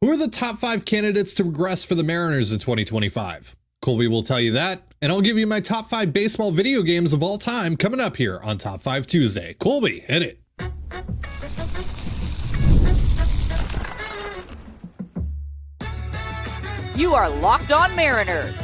Who are the top 5 candidates to regress for the Mariners in 2025? Colby will tell you that, and I'll give you my top 5 baseball video games of all time coming up here on Top 5 Tuesday. Colby, hit it. You are Locked On Mariners,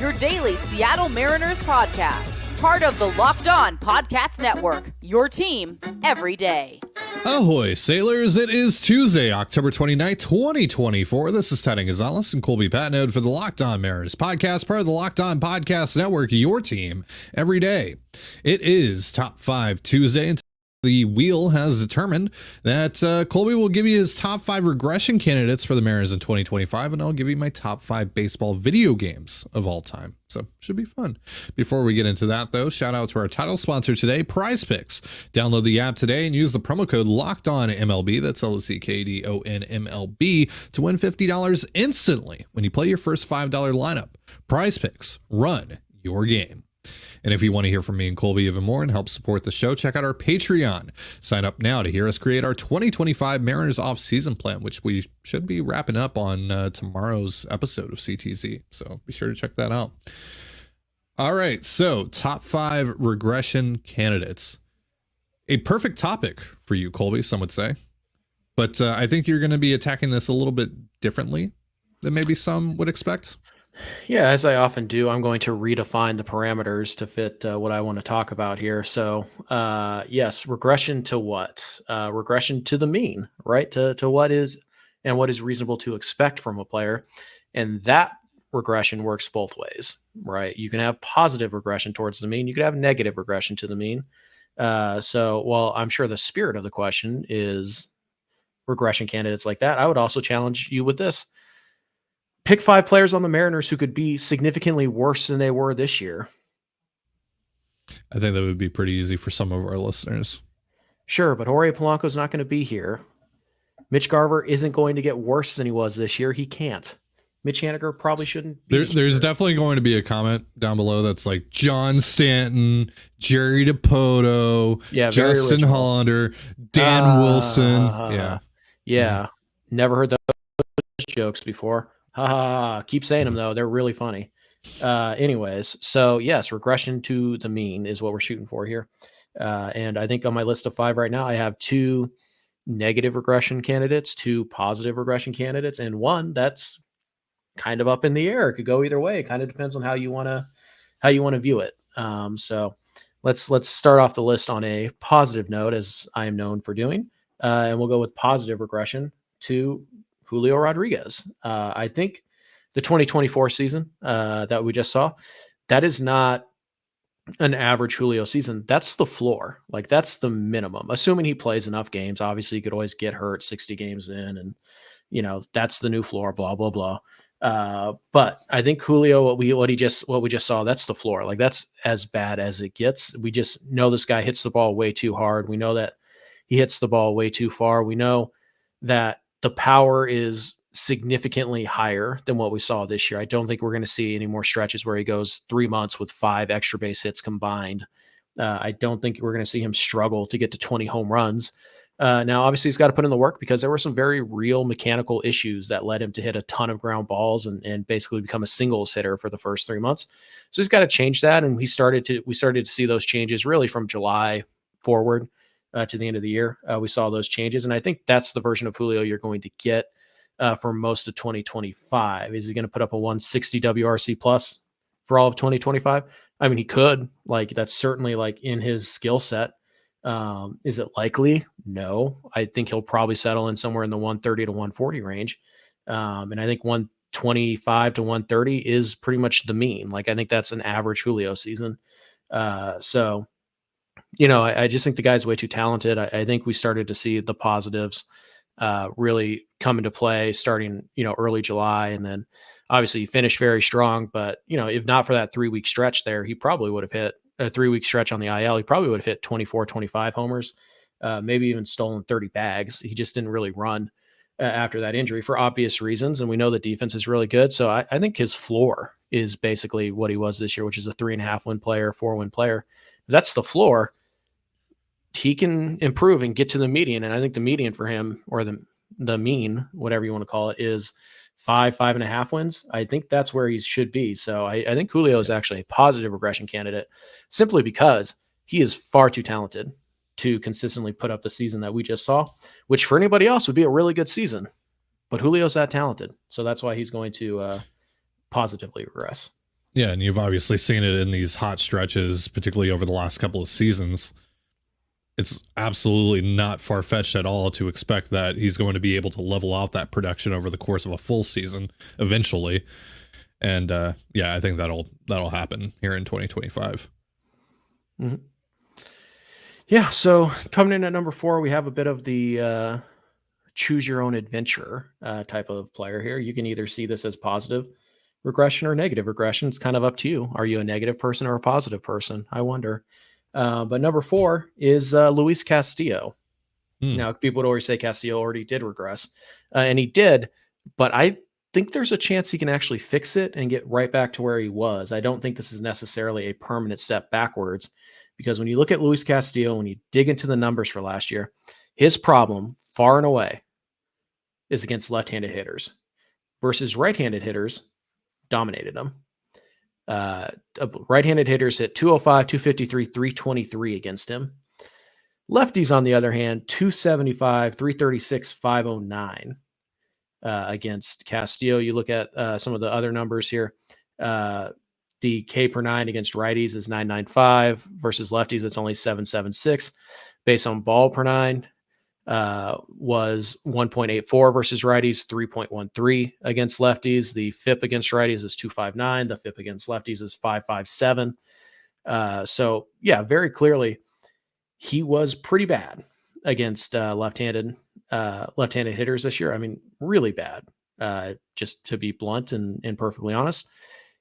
your daily Seattle Mariners podcast, part of the Locked On Podcast Network, your team every day. Ahoy, sailors. It is Tuesday, October 29th, 2024. This is Teddy Gonzalez and Colby Patnode for the Locked On Mariners podcast, part of the Locked On Podcast Network, your team every day. It is Top 5 Tuesday, and the wheel has determined that Colby will give you his top 5 regression candidates for the Mariners in 2025, and I'll give you my top 5 baseball video games of all time. So should be fun. Before we get into that, though, shout out to our title sponsor today, PrizePicks. Download the app today and use the promo code LOCKEDONMLB, that's LOCKEDONMLB, to win $50 instantly when you play your first $5 lineup. PrizePicks, run your game. And if you want to hear from me and Colby even more and help support the show, check out our Patreon. Sign up now to hear us create our 2025 Mariners off-season plan, which we should be wrapping up on tomorrow's episode of CTZ. So be sure to check that out. All right, so top 5 regression candidates. A perfect topic for you, Colby, some would say. But I think you're going to be attacking this a little bit differently than maybe some would expect. Yeah, as I often do, I'm going to redefine the parameters to fit what I want to talk about here. So, yes, regression to what? Regression to the mean, right? To what is and what is reasonable to expect from a player. And that regression works both ways, right? You can have positive regression towards the mean. You could have negative regression to the mean. So, while I'm sure the spirit of the question is regression candidates like that, I would also challenge you with this. Pick 5 players on the Mariners who could be significantly worse than they were this year. I think that would be pretty easy for some of our listeners. Sure, but Jorge Polanco's not going to be here. Mitch Garver isn't going to get worse than he was this year. He can't. Mitch Haniger probably shouldn't be There's definitely going to be a comment down below that's like John Stanton, Jerry DiPoto, Justin Hollander, Dan Wilson. Yeah. Never heard those jokes before. Keep saying them though. They're really funny. Anyways, so yes, regression to the mean is what we're shooting for here. And I think on my list of 5 right now, I have 2 negative regression candidates, 2 positive regression candidates, and 1 that's kind of up in the air. It could go either way. It kind of depends on how you want to view it. So let's start off the list on a positive note, as I am known for doing. And we'll go with positive regression to Julio Rodriguez. I think the 2024 season that we just saw, that is not an average Julio season. That's the floor. Like, that's the minimum, assuming he plays enough games. Obviously, he could always get hurt 60 games in, and that's the new floor, blah, blah, blah. But I think Julio, what we just saw, that's the floor. Like, that's as bad as it gets. We just know this guy hits the ball way too hard. We know that he hits the ball way too far. We know that the power is significantly higher than what we saw this year. I don't think we're going to see any more stretches where he goes 3 months with 5 extra base hits combined. I don't think we're going to see him struggle to get to 20 home runs. Now, obviously, he's got to put in the work because there were some very real mechanical issues that led him to hit a ton of ground balls and basically become a singles hitter for the first 3 months. So he's got to change that. And we started to see those changes really from July forward. To the end of the year, we saw those changes. And I think that's the version of Julio you're going to get for most of 2025. Is he going to put up a 160 WRC plus for all of 2025? I mean, he could. Like, that's certainly like in his skill set. Is it likely? No. I think he'll probably settle in somewhere in the 130 to 140 range. And I think 125 to 130 is pretty much the mean. Like, I think that's an average Julio season. I just think the guy's way too talented. I think we started to see the positives really come into play starting, early July. And then obviously he finished very strong, but if not for that 3-week stretch there, he probably would have hit a 3-week stretch on the IL. He probably would have hit 24, 25 homers, maybe even stolen 30 bags. He just didn't really run after that injury for obvious reasons. And we know the defense is really good. So I think his floor is basically what he was this year, which is a 3.5 win player, 4-win player. That's the floor. He can improve and get to the median. And I think the median for him, or the the mean, whatever you want to call it, is 5.5 wins. I think that's where he should be. So I think Julio is actually a positive regression candidate simply because he is far too talented to consistently put up the season that we just saw, which for anybody else would be a really good season. But Julio's that talented. So that's why he's going to positively regress. Yeah, and you've obviously seen it in these hot stretches, particularly over the last couple of seasons. It's absolutely not far-fetched at all to expect that he's going to be able to level out that production over the course of a full season eventually. And yeah, I think that'll happen here in 2025. Mm-hmm. Yeah, so coming in at number 4, we have a bit of the choose your own adventure type of player here. You can either see this as positive regression or negative regression. It's kind of up to you. Are you a negative person or a positive person? I wonder. But number 4 is Luis Castillo. Now, people would always say Castillo already did regress, and he did, but I think there's a chance he can actually fix it and get right back to where he was. I don't think this is necessarily a permanent step backwards, because when you look at Luis Castillo, when you dig into the numbers for last year, his problem far and away is against left-handed hitters versus right-handed hitters dominated them. Right-handed hitters hit 205, 253, 323 against him. Lefties, on the other hand, 275, 336, 509 against Castillo. You look at some of the other numbers here. The K per 9 against righties is 995 versus lefties. It's only 776. Base on ball per 9 was 1.84 versus righties, 3.13 against lefties. The FIP against righties is 259. The FIP against lefties is 557. So yeah, very clearly he was pretty bad against left-handed hitters this year. I mean, really bad. Just to be blunt and perfectly honest,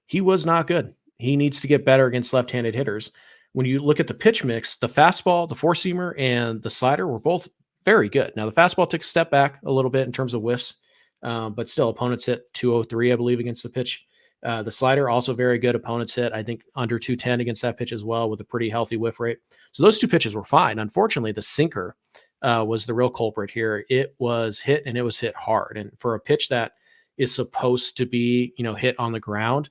he was not good. He needs to get better against left-handed hitters. When you look at the pitch mix, the fastball, the four-seamer, and the slider were both very good. Now, the fastball took a step back a little bit in terms of whiffs, but still opponents hit 203, I believe, against the pitch. The slider also very good. Opponents hit, I think, under 210 against that pitch as well, with a pretty healthy whiff rate. So those two pitches were fine. Unfortunately, the sinker was the real culprit here. It was hit, and it was hit hard. And for a pitch that is supposed to be, hit on the ground,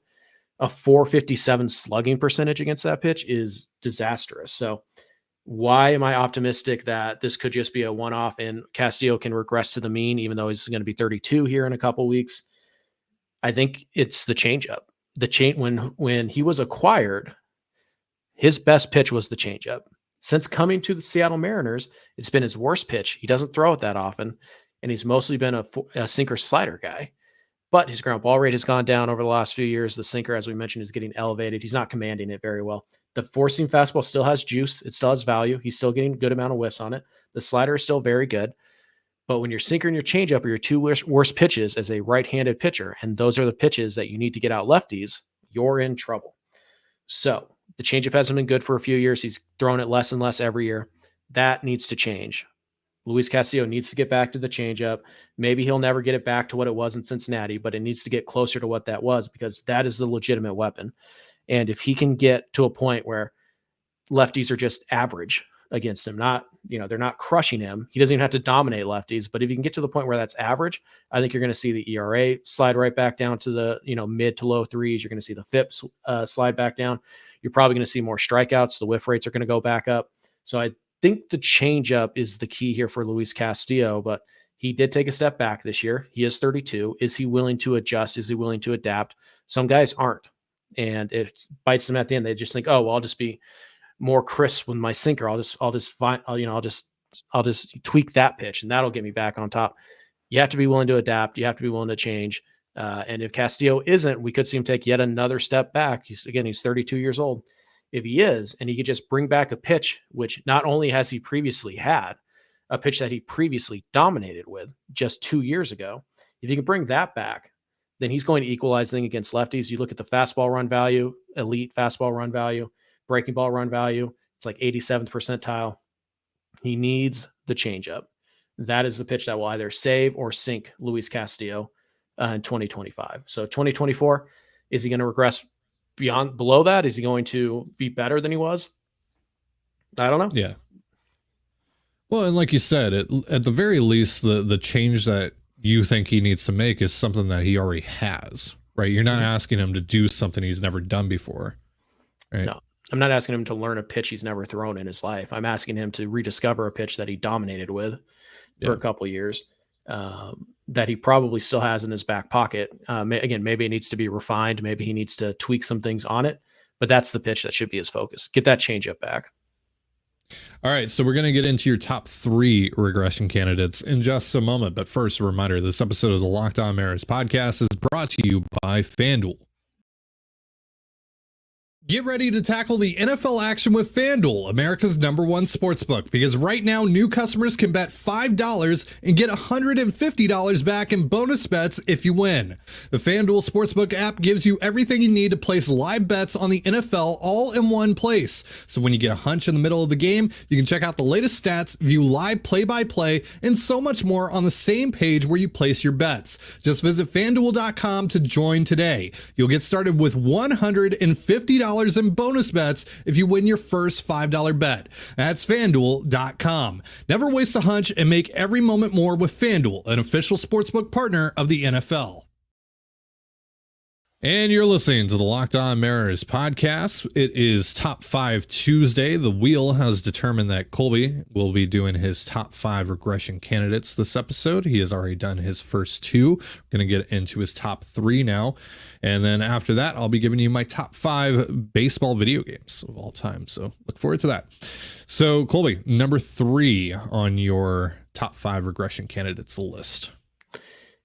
a 457 slugging percentage against that pitch is disastrous. So why am I optimistic that this could just be a one-off and Castillo can regress to the mean, even though he's going to be 32 here in a couple weeks? I think it's the changeup. When he was acquired, his best pitch was the changeup. Since coming to the Seattle Mariners, it's been his worst pitch. He doesn't throw it that often, and he's mostly been a sinker slider guy. But his ground ball rate has gone down over the last few years. The sinker, as we mentioned, is getting elevated. He's not commanding it very well. The four-seam fastball still has juice. It still has value. He's still getting a good amount of whiffs on it. The slider is still very good. But when your sinker and your changeup are your two worst pitches as a right-handed pitcher, and those are the pitches that you need to get out lefties, you're in trouble. So the changeup hasn't been good for a few years. He's thrown it less and less every year. That needs to change. Luis Castillo needs to get back to the changeup. Maybe he'll never get it back to what it was in Cincinnati, but it needs to get closer to what that was, because that is the legitimate weapon. And if he can get to a point where lefties are just average against him, they're not crushing him. He doesn't even have to dominate lefties, but if you can get to the point where that's average, I think you're going to see the ERA slide right back down to the, mid to low threes. You're going to see the FIPS slide back down. You're probably going to see more strikeouts. The whiff rates are going to go back up. So I think the changeup is the key here for Luis Castillo, but he did take a step back this year. He is 32. Is he willing to adjust? Is he willing to adapt? Some guys aren't, and it bites them at the end. They just think, oh, well, I'll just be more crisp with my sinker. I'll just tweak that pitch, and that'll get me back on top. You have to be willing to adapt. You have to be willing to change. And if Castillo isn't, we could see him take yet another step back. He's 32 years old. If he is, and he could just bring back a pitch, which not only has he previously had, a pitch that he previously dominated with just 2 years ago, if he can bring that back, then he's going to equalize things against lefties. You look at the fastball run value, elite fastball run value, breaking ball run value, it's like 87th percentile. He needs the changeup. That is the pitch that will either save or sink Luis Castillo in 2025. So 2024, is he going to regress below that? Is he going to be better than he was? I don't know. Yeah. Well, and like you said, at the very least, the change that you think he needs to make is something that he already has, right? You're not asking him to do something he's never done before, right? No, I'm not asking him to learn a pitch he's never thrown in his life. I'm asking him to rediscover a pitch that he dominated with for a couple of years, that he probably still has in his back pocket. Again, maybe it needs to be refined. Maybe he needs to tweak some things on it, but that's the pitch that should be his focus. Get that changeup back. All right, so we're going to get into your top 3 regression candidates in just a moment. But first, a reminder, this episode of the Locked On Mariners podcast is brought to you by FanDuel. Get ready to tackle the NFL action with FanDuel, America's #1 sportsbook, because right now new customers can bet $5 and get $150 back in bonus bets if you win. The FanDuel Sportsbook app gives you everything you need to place live bets on the NFL all in one place. So when you get a hunch in the middle of the game, you can check out the latest stats, view live play-by-play, and so much more on the same page where you place your bets. Just visit FanDuel.com to join today. You'll get started with $150 in bonus bets if you win your first $5 bet. That's FanDuel.com. Never waste a hunch and make every moment more with FanDuel, an official sportsbook partner of the NFL. And you're listening to the Locked On Mariners podcast. It is Top 5 Tuesday. The wheel has determined that Colby will be doing his top 5 regression candidates this episode. He has already done his first 2. We're going to get into his top 3 now. And then after that, I'll be giving you my top 5 baseball video games of all time. So look forward to that. So Colby, number 3 on your top 5 regression candidates list.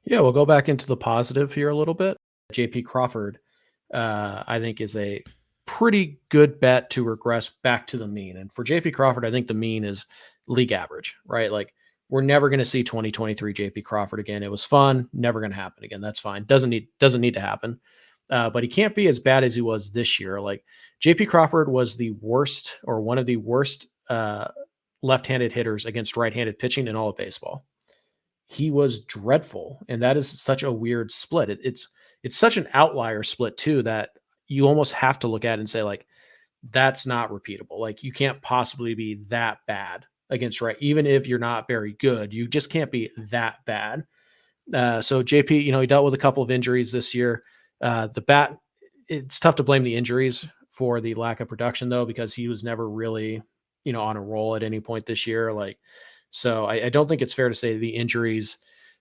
Yeah, we'll go back into the positive here a little bit. JP Crawford, I think, is a pretty good bet to regress back to the mean. And for JP Crawford, I think the mean is league average, right? Like, we're never going to see 2023 JP Crawford again. It was fun, never going to happen again. That's fine. Doesn't need to happen. But he can't be as bad as he was this year. Like, JP Crawford was the worst, or one of the worst left-handed hitters against right-handed pitching in all of baseball. He was dreadful, and that is such a weird split. It's such an outlier split too, that you almost have to look at it and say, like, that's not repeatable. Like, you can't possibly be that bad against right. Even if you're not very good, you just can't be that bad. So JP, he dealt with a couple of injuries this year. The bat, it's tough to blame the injuries for the lack of production though, because he was never really, on a roll at any point this year. Like, so I don't think it's fair to say the injuries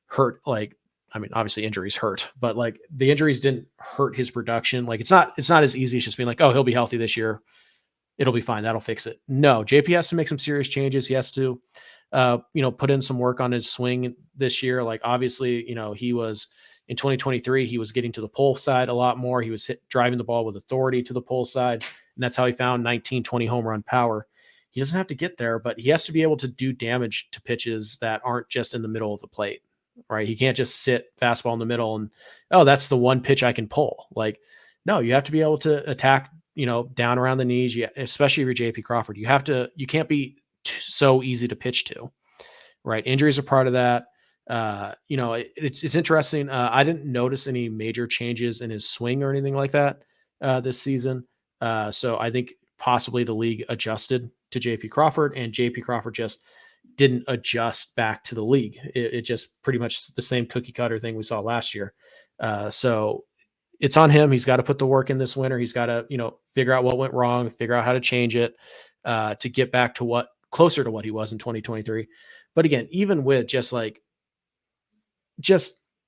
hurt. Like, I mean, obviously injuries hurt, but like, the injuries didn't hurt his production. Like, it's not as easy as just being like, oh, he'll be healthy this year, it'll be fine, that'll fix it. No, JP has to make some serious changes. He has to, put in some work on his swing this year. Like, obviously, he was in 2023, he was getting to the pull side a lot more. He was driving the ball with authority to the pull side, and that's how he found 19, 20 home run power. He doesn't have to get there, but he has to be able to do damage to pitches that aren't just in the middle of the plate, right? He can't just sit fastball in the middle and, oh, that's the one pitch I can pull. Like, no, you have to be able to attack, down around the knees, especially if you're JP Crawford. You can't be so easy to pitch to, right? Injuries are part of that. It's interesting. I didn't notice any major changes in his swing or anything like that this season. So I think possibly the league adjusted to JP Crawford, and JP Crawford just didn't adjust back to the league. It just pretty much the same cookie cutter thing we saw last year. So it's on him. He's got to put the work in this winter. He's got to, figure out what went wrong, figure out how to change it to get back to closer to what he was in 2023. But again, even with just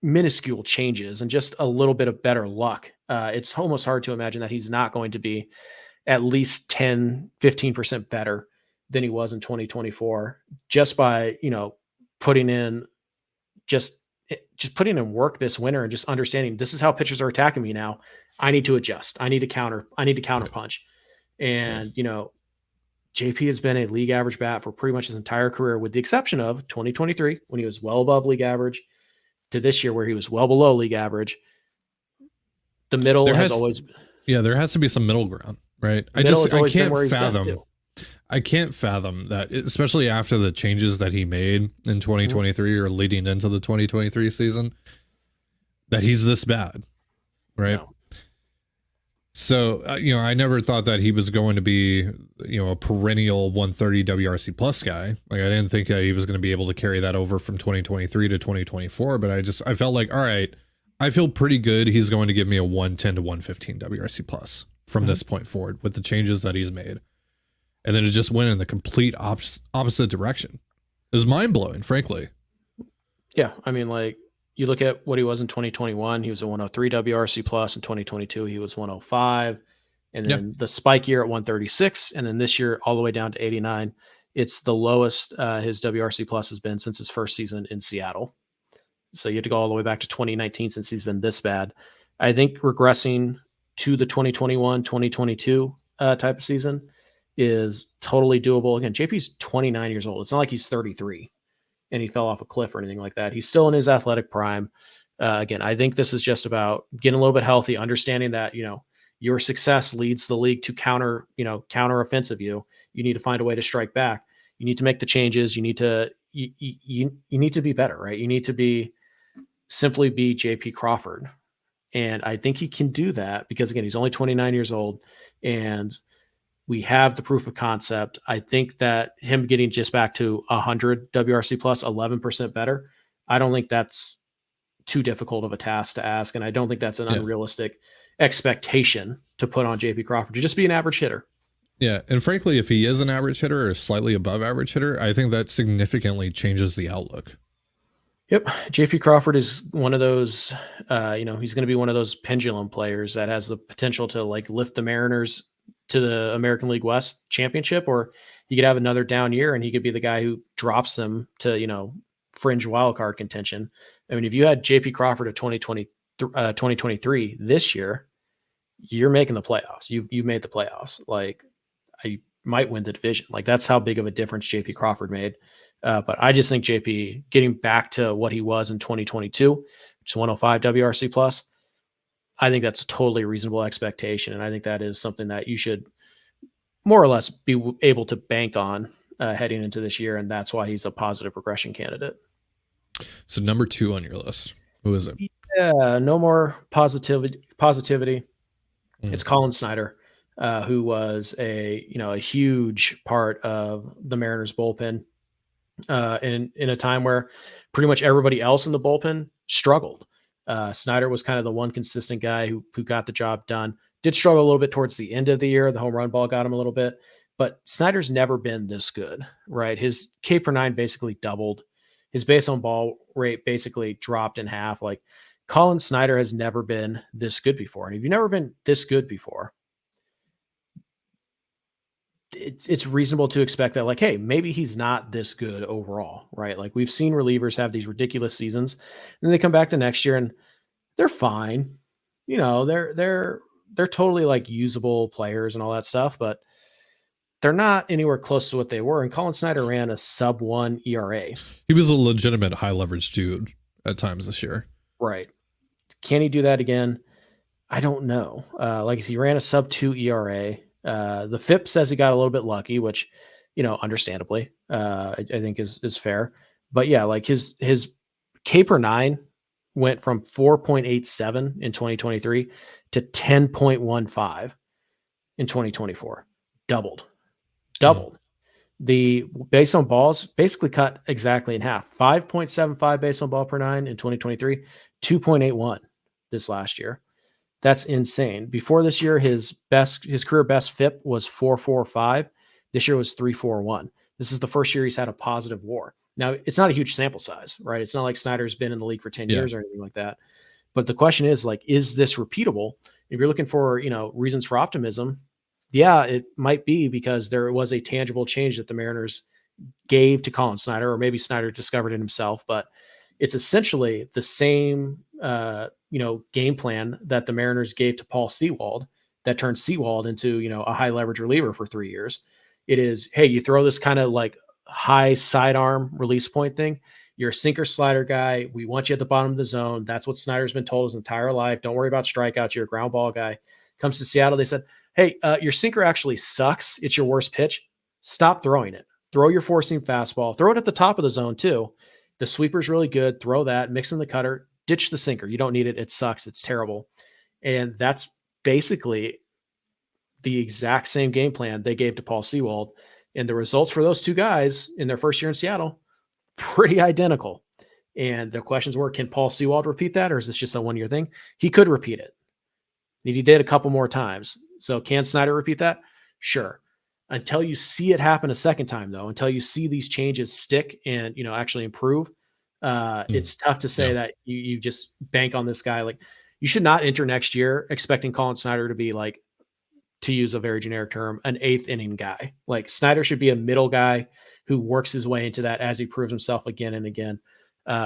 minuscule changes and just a little bit of better luck, it's almost hard to imagine that he's not going to be at least 10, 15% better than he was in 2024, just by, putting in putting in work this winter and just understanding this is how pitchers are attacking me now. I need to adjust. I need to counter punch. And, JP has been a league average bat for pretty much his entire career, with the exception of 2023, when he was well above league average, to this year where he was well below league average. The middle there has to be some middle ground, right? I can't fathom that, especially after the changes that he made in 2023 or leading into the 2023 season, that he's this bad, right? No. So, I never thought that he was going to be, a perennial 130 WRC plus guy. Like, I didn't think that he was going to be able to carry that over from 2023 to 2024. But I felt like, all right, I feel pretty good. He's going to give me a 110 to 115 WRC plus from this point forward with the changes that he's made. And then it just went in the complete opposite direction. It was mind blowing, frankly. Yeah. I mean, like, you look at what he was in 2021, he was a 103 WRC plus. In 2022, he was 105. And then the spike year at 136. And then this year, all the way down to 89. It's the lowest his WRC plus has been since his first season in Seattle. So you have to go all the way back to 2019 since he's been this bad. I think regressing to the 2021, 2022 type of season is totally doable. Again, JP's 29 years old. It's not like he's 33. And he fell off a cliff or anything like that. He's still in his athletic prime. Again, I think this is just about getting a little bit healthy, understanding that, your success leads the league to counter offensive you. You need to find a way to strike back. You need to make the changes. You need to be better, right? You need to simply be JP Crawford. And I think he can do that because, again, he's only 29 years old and we have the proof of concept. I think that him getting just back to 100 WRC plus, 11% better, I don't think that's too difficult of a task to ask. And I don't think that's an unrealistic expectation to put on JP Crawford to just be an average hitter. Yeah. And frankly, if he is an average hitter or slightly above average hitter, I think that significantly changes the outlook. Yep. JP Crawford is one of those, he's going to be one of those pendulum players that has the potential to like lift the Mariners to the American League West championship, or he could have another down year and he could be the guy who drops them to, fringe wildcard contention. I mean, if you had JP Crawford of 2023 this year, you're making the playoffs. You've made the playoffs. Like, I might win the division. Like, that's how big of a difference JP Crawford made. But I just think JP getting back to what he was in 2022, which is 105 WRC plus, I think that's a totally reasonable expectation. And I think that is something that you should more or less be able to bank on heading into this year. And that's why he's a positive regression candidate. So number 2 on your list, who is it? Yeah, no more positivity. It's Colin Snyder, who was a huge part of the Mariners bullpen in a time where pretty much everybody else in the bullpen struggled. Snyder was kind of the one consistent guy who got the job done. Did struggle a little bit towards the end of the year. The home run ball got him a little bit, but Snyder's never been this good, right? His K per 9 basically doubled. His base on ball rate basically dropped in half. Like, Colin Snyder has never been this good before. And if you've never been this good before, it's reasonable to expect that, like, hey, maybe he's not this good overall, right? Like, we've seen relievers have these ridiculous seasons, and then they come back the next year and they're fine. They're totally like usable players and all that stuff, but they're not anywhere close to what they were. And Colin Snyder ran a sub-1 ERA. He was a legitimate high leverage dude at times this year. Right. Can he do that again? I don't know. Like, he ran a sub-2 ERA. The FIP says he got a little bit lucky, which, understandably, I think is fair. But yeah, like his K per 9 went from 4.87 in 2023 to 10.15 in 2024. Doubled. The base on balls basically cut exactly in half. 5.75 base on ball per 9 in 2023, 2.81 this last year. That's insane. Before this year, his career best FIP was 4.45. This year was 3.41. This is the first year he's had a positive WAR. Now, it's not a huge sample size, right? It's not like Snyder's been in the league for 10 years or anything like that. But the question is, like, is this repeatable? If you're looking for, reasons for optimism, yeah, it might be because there was a tangible change that the Mariners gave to Colin Snyder, or maybe Snyder discovered it himself, but it's essentially the same, game plan that the Mariners gave to Paul Sewald that turned Sewald into, a high leverage reliever for 3 years. It is, hey, you throw this kind of like high sidearm release point thing. You're a sinker slider guy. We want you at the bottom of the zone. That's what Snyder's been told his entire life. Don't worry about strikeouts. You're a ground ball guy. Comes to Seattle. They said, hey, your sinker actually sucks. It's your worst pitch. Stop throwing it. Throw your four seam fastball. Throw it at the top of the zone too. The sweeper's really good. Throw that. Mix in the cutter. Ditch the sinker. You don't need it. It sucks. It's terrible. And that's basically the exact same game plan they gave to Paul Sewald. And the results for those two guys in their first year in Seattle, pretty identical. And the questions were, can Paul Sewald repeat that, or is this just a one-year thing? He could repeat it. He did a couple more times. So can Snyder repeat that? Sure. Until you see it happen a second time, though, until you see these changes stick and, actually improve, it's tough to say that you just bank on this guy. Like, you should not enter next year expecting Colin Snyder to be, like, to use a very generic term, an eighth inning guy. Like, Snyder should be a middle guy who works his way into that as he proves himself again and again.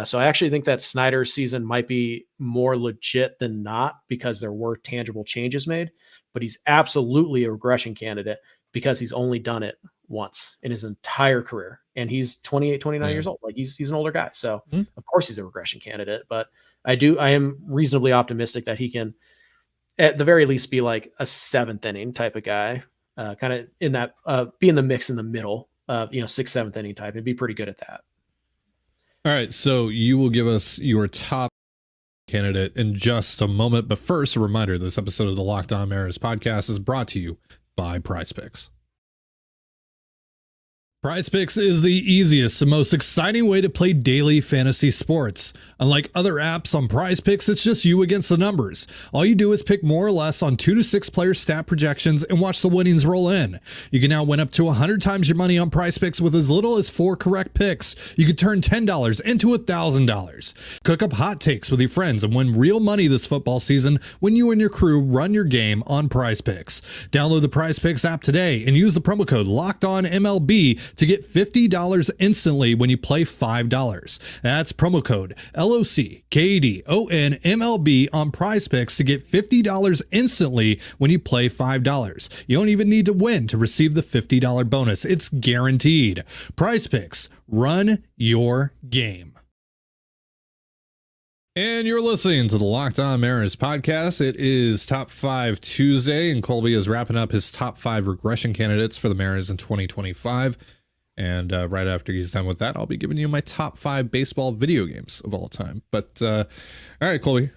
So I actually think that Snyder's season might be more legit than not because there were tangible changes made, but he's absolutely a regression candidate because he's only done it once in his entire career. And he's 28, 29 years old. Like, he's an older guy. So of course he's a regression candidate, but I am reasonably optimistic that he can at the very least be like a seventh inning type of guy, kind of in that, be in the mix in the middle, sixth, seventh inning type and be pretty good at that. All right. So you will give us your top candidate in just a moment. But first, a reminder, this episode of the Locked On Mariners podcast is brought to you by PrizePicks. PrizePicks is the easiest and most exciting way to play daily fantasy sports. Unlike other apps on PrizePicks, it's just you against the numbers. All you do is pick more or less on 2 to 6 player stat projections and watch the winnings roll in. You can now win up to 100 times your money on PrizePicks with as little as 4 correct picks. You can turn $10 into $1,000. Cook up hot takes with your friends and win real money this football season when you and your crew run your game on PrizePicks. Download the PrizePicks app today and use the promo code LOCKEDONMLB to get $50 instantly when you play $5. That's promo code LOCKEDONMLB on PrizePicks to get $50 instantly when you play $5. You don't even need to win to receive the $50 bonus. It's guaranteed. PrizePicks, run your game. And you're listening to the Locked On Mariners podcast. It is Top 5 Tuesday, and Colby is wrapping up his top 5 regression candidates for the Mariners in 2025. And right after he's done with that, I'll be giving you my top 5 baseball video games of all time. But all right, Colby,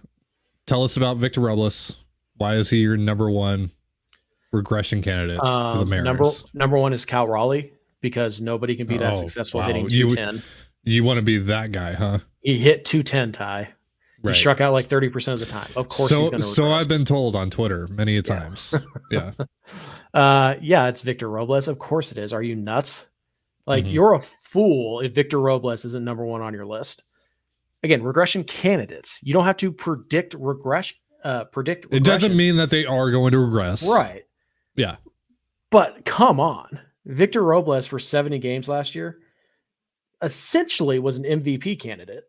tell us about Victor Robles. Why is he your number 1 regression candidate for the Mariners? Number 1 is Cal Raleigh, because nobody can be that successful hitting 210. You want to be that guy, huh? He hit 210, Ty. Right. He struck out like 30% of the time. Of course. So I've been told on Twitter many a times. Yeah. It's Victor Robles. Of course it is. Are you nuts? Like, you're a fool if Victor Robles isn't number 1 on your list. Again, regression candidates. You don't have to predict regression. It doesn't mean that they are going to regress. Right. Yeah. But come on. Victor Robles for 70 games last year essentially was an MVP candidate.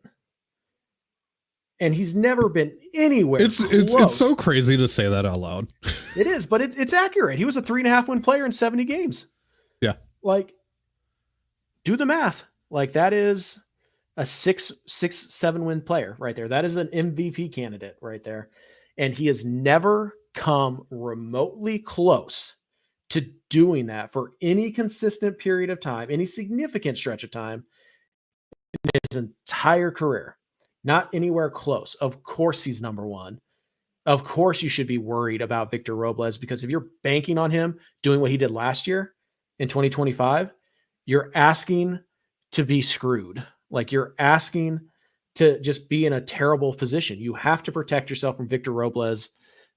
And he's never been anywhere. It's so crazy to say that out loud. It is, but it's accurate. He was a 3.5 win player in 70 games. Yeah. Like, do the math. Like, that is a 7 win player right there. That is an MVP candidate right there. And he has never come remotely close to doing that for any consistent period of time, any significant stretch of time in his entire career. Not anywhere close. Of course he's number 1. Of course you should be worried about Victor Robles, because if you're banking on him doing what he did last year in 2025, you're asking to be screwed. Like, you're asking to just be in a terrible position. You have to protect yourself from Victor Robles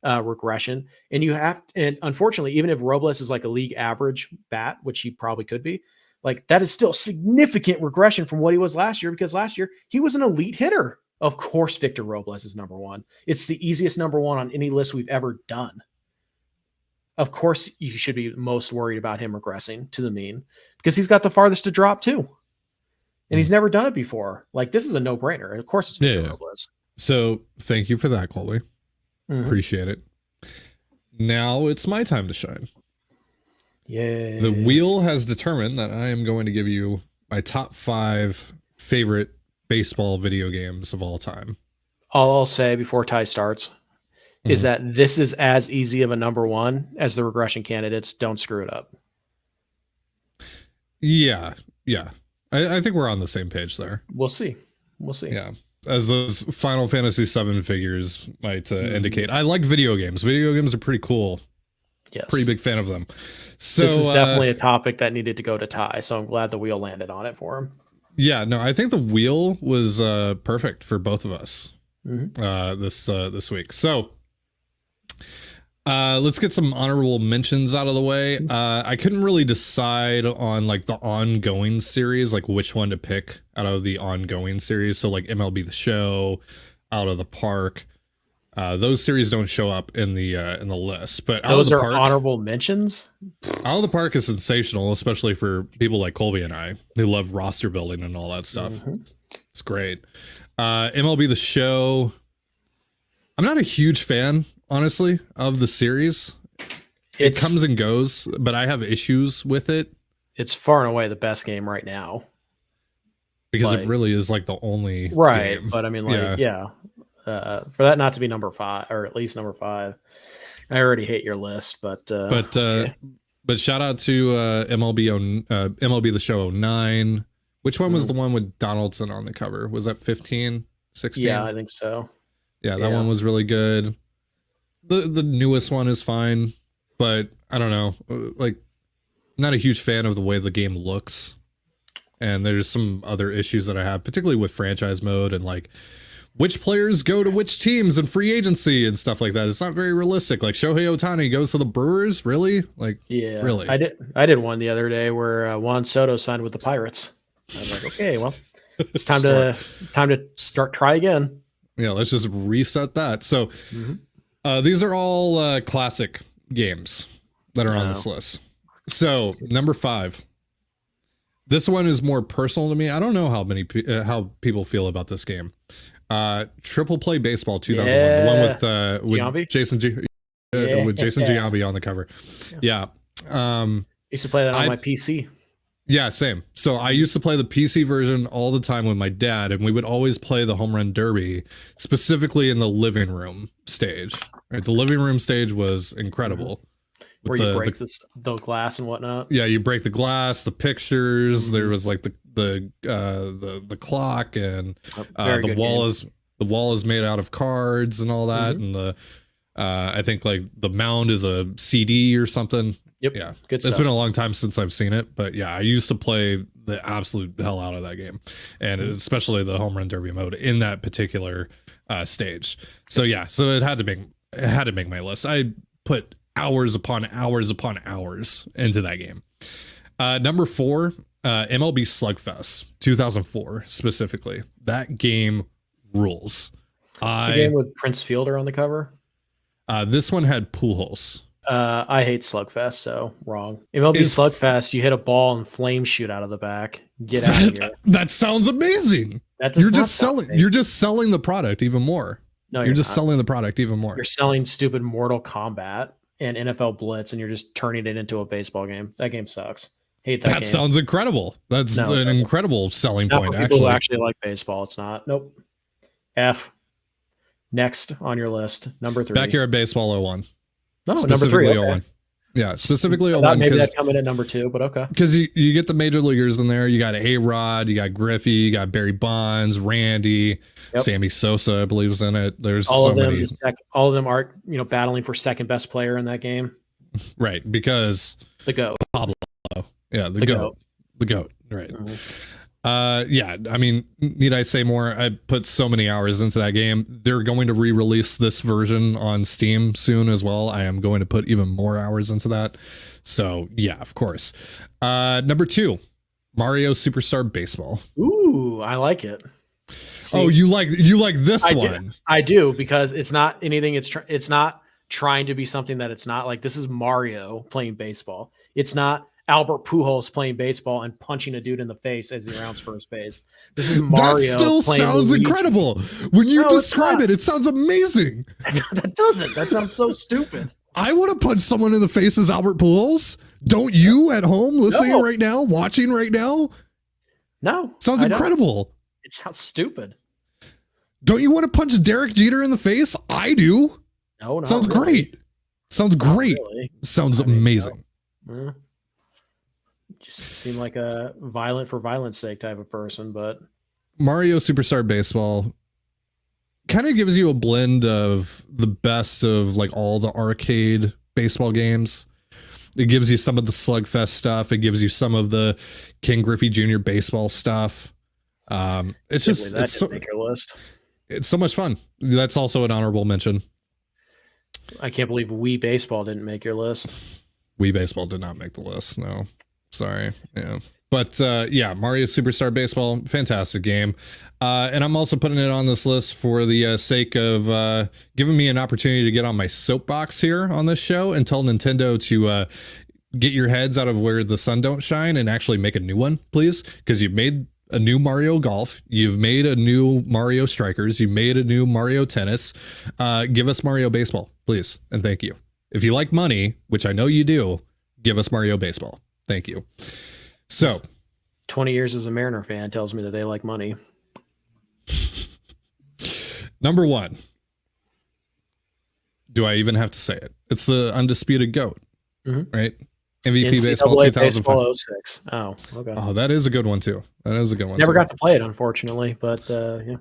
regression. And unfortunately, even if Robles is like a league average bat, which he probably could be, like, that is still significant regression from what he was last year, because last year he was an elite hitter. Of course, Victor Robles is number 1. It's the easiest number 1 on any list we've ever done. Of course, you should be most worried about him regressing to the mean, because he's got the farthest to drop too. And he's never done it before. Like, this is a no-brainer. And of course it's Victor Robles. So thank you for that, Colby. Appreciate it. Now it's my time to shine. Yeah. The wheel has determined that I am going to give you my top 5 favorite baseball video games of all time. All I'll say before Ty starts is that this is as easy of a number 1 as the regression candidates. Don't screw it up. Yeah. I think we're on the same page there. We'll see. Yeah. As those Final Fantasy VII figures might indicate. I like video games. Video games are pretty cool. Yes. Pretty big fan of them. So this is definitely a topic that needed to go to Ty. So I'm glad the wheel landed on it for him. Yeah, no, I think the wheel was perfect for both of us Mm-hmm. this week. So let's get some honorable mentions out of the way. I couldn't really decide on like the ongoing series, like which one to pick out of the ongoing series. So like MLB The Show, Out of the Park. Those series don't show up in the list, but Those are honorable mentions. Out of the Park is sensational, especially for people like Colby and I who love roster building and all that stuff. Mm-hmm. It's great. MLB The Show. I'm not a huge fan, honestly, of the series. It comes and goes, but I have issues with it. It's far and away the best game right now. Because it really is like the only game. But I mean, like, yeah. For that not to be number 5, or at least number 5, I already hate your list. But shout out to MLB The Show 09. Which one was the one with Donaldson on the cover? Was that 15, 16? Yeah, I think so. Yeah, that one was really good. The newest one is fine, but I don't know. Like, not a huge fan of the way the game looks. And there's some other issues that I have, particularly with franchise mode and like which players go to which teams and free agency and stuff like that. It's not very realistic. Like Shohei Ohtani goes to the Brewers, really? Like, yeah, really? I did one the other day where Juan Soto signed with the Pirates. I was like, okay, well, it's time to try again. Yeah, let's just reset that. So these are all classic games that are on this list. So number 5. This one is more personal to me. I don't know how people feel about this game. Triple Play Baseball 2001, the one with Jason Giambi on the cover. Yeah. Used to play that on my PC. Yeah, same. So I used to play the PC version all the time with my dad, and we would always play the Home Run Derby, specifically in the living room stage. Right? The living room stage was incredible. Where you break the glass and whatnot. Yeah, you break the glass, the pictures. There was like the clock, and the wall is made out of cards and all that, and the I think like the mound is a CD or something. Yep. Yeah, good stuff. It's been a long time since I've seen it, but yeah, I used to play the absolute hell out of that game, and especially the Home Run Derby mode in that particular stage. So yeah, so it had to make my list. I put hours upon hours upon hours into that game. Number 4, MLB Slugfest 2004 specifically. That game rules. The game with Prince Fielder on the cover. This one had Pujols. I hate Slugfest, so wrong. MLB Slugfest, you hit a ball and flames shoot out of the back. Get out of here. That sounds amazing. You're just selling the product even more. No, you're just selling the product even more. You're selling stupid Mortal Kombat and NFL Blitz, and you're just turning it into a baseball game. That game sucks. Hate that game. That sounds incredible. That's an incredible selling point. For people who actually like baseball, it's not. Nope. F. Next on your list, number 3. Backyard Baseball 01. No, number 3. Okay. 01. Yeah, specifically 01. Maybe that come in at number 2, but okay. Because you get the major leaguers in there. You got A-Rod, you got Griffey, you got Barry Bonds, Randy, Sammy Sosa, I believe, is in it. There's all so of them. many. All of them are battling for second best player in that game. Right, because the GOAT. Pablo. Yeah, the GOAT. The GOAT. Right. Yeah, I mean, need I say more? I put so many hours into that game. They're going to re-release this version on Steam soon as well. I am going to put even more hours into that. So yeah, of course. Number 2, Mario Superstar Baseball. Ooh, I like it. See, you like this one? I do, because it's not anything. It's not trying to be something that it's not. Like, this is Mario playing baseball. It's not Albert Pujols playing baseball and punching a dude in the face as he rounds first base. This is Mario. That still sounds Luigi. Incredible. When you describe it sounds amazing. That doesn't. That sounds so stupid. I want to punch someone in the face as Albert Pujols. Don't you at home listening right now, watching right now? No. Sounds incredible. It sounds stupid. Don't you want to punch Derek Jeter in the face? I do. No, not sounds really. Great. Sounds great. Really. Sounds amazing. No. Just seem like a violent for violence sake type of person, but Mario Superstar Baseball kind of gives you a blend of the best of like all the arcade baseball games. It gives you some of the Slugfest stuff. It gives you some of the King Griffey Jr. baseball stuff. It's just it's so, make your list. It's so much fun. That's also an honorable mention. I can't believe Wii Baseball didn't make your list. Wii Baseball did not make the list. No, sorry. Yeah. But yeah, Mario Superstar Baseball, fantastic game. And I'm also putting it on this list for the sake of giving me an opportunity to get on my soapbox here on this show and tell Nintendo to get your heads out of where the sun don't shine and actually make a new one, please. Because you've made a new Mario Golf. You've made a new Mario Strikers. You made a new Mario Tennis. Give us Mario Baseball, please. And thank you. If you like money, which I know you do, give us Mario Baseball. Thank you. So 20 years as a Mariner fan tells me that they like money. Number one. Do I even have to say it? It's the undisputed GOAT, right? MVP NCAA Baseball 2005. Baseball 06. Oh, okay. Oh, that is a good one too. That is a good one. Never got to play it, unfortunately, but yeah.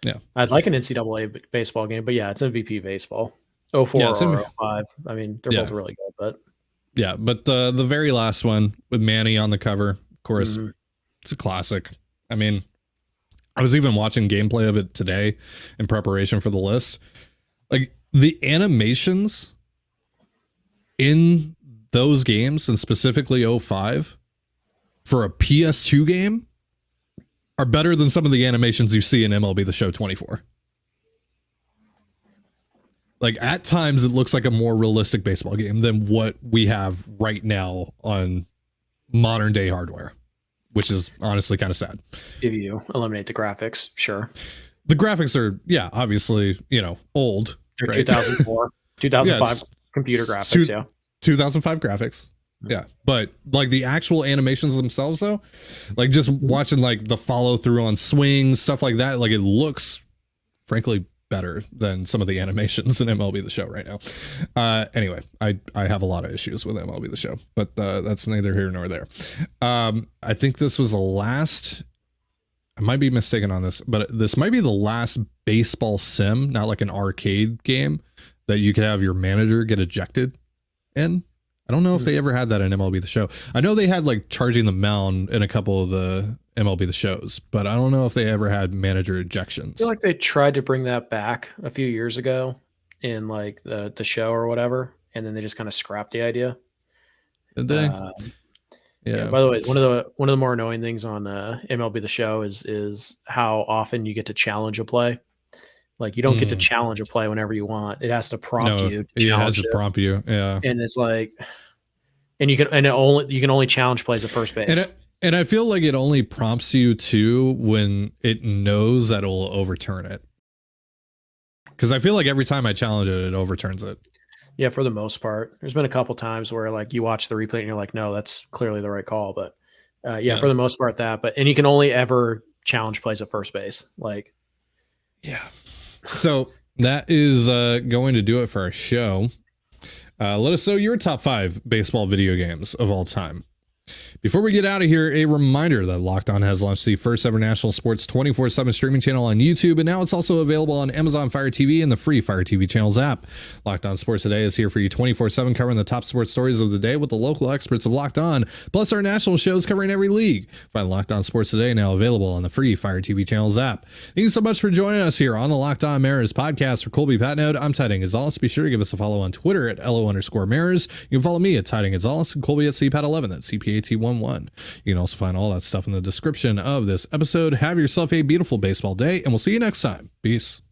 Yeah. I'd like an NCAA baseball game, but yeah, it's MVP baseball. 04 yeah, or 05. I mean, they're both really good, but yeah, but the very last one with Manny on the cover, of course, it's a classic. I mean, I was even watching gameplay of it today in preparation for the list. Like the animations in those games, and specifically 05 for a PS2 game, are better than some of the animations you see in MLB The Show 24. Like at times it looks like a more realistic baseball game than what we have right now on modern day hardware, which is honestly kind of sad. If you eliminate the graphics, sure. The graphics are, obviously, old. They're right? 2004, 2005 computer graphics, 2005 graphics. Yeah. But like the actual animations themselves though, like just watching like the follow through on swings, stuff like that, like it looks frankly better than some of the animations in MLB The Show right now. Anyway, I have a lot of issues with MLB The Show, but that's neither here nor there. I think this was the last, I might be mistaken on this, but this might be the last baseball sim, not like an arcade game, that you could have your manager get ejected in. I don't know if they ever had that in MLB The Show. I know they had like charging the mound in a couple of the MLB The Shows, but I don't know if they ever had manager ejections. I feel like they tried to bring that back a few years ago in like the show or whatever, and then they just kind of scrapped the idea. Did they? Yeah. By the way, one of the more annoying things on MLB The Show is how often you get to challenge a play. Like you don't get to challenge a play whenever you want. It has to prompt you. It has to prompt you. Yeah. And it's like, and you can only challenge plays at first base. And I feel like it only prompts you to when it knows that it'll overturn it. Because I feel like every time I challenge it, it overturns it. Yeah, for the most part. There's been a couple times where like you watch the replay and you're like, no, that's clearly the right call. But yeah, for the most part that. And you can only ever challenge plays at first base. Like, yeah. So that is going to do it for our show. Let us know your top 5 baseball video games of all time. Before we get out of here, a reminder that Locked On has launched the first ever national sports 24/7 streaming channel on YouTube, and now it's also available on Amazon Fire TV and the free Fire TV channels app. Locked On Sports Today is here for you 24/7, covering the top sports stories of the day with the local experts of Locked On, plus our national shows covering every league. Find Locked On Sports Today now available on the free Fire TV channels app. Thank you so much for joining us here on the Locked On Mariners podcast. For Colby Patnode, I'm Tiding Gonzalez. Be sure to give us a follow on Twitter at LO_Mariners. You can follow me at Tiding Gonzalez and Colby at CPAT11. That's CPAT11. You can also find all that stuff in the description of this episode. Have yourself a beautiful baseball day, and we'll see you next time. Peace.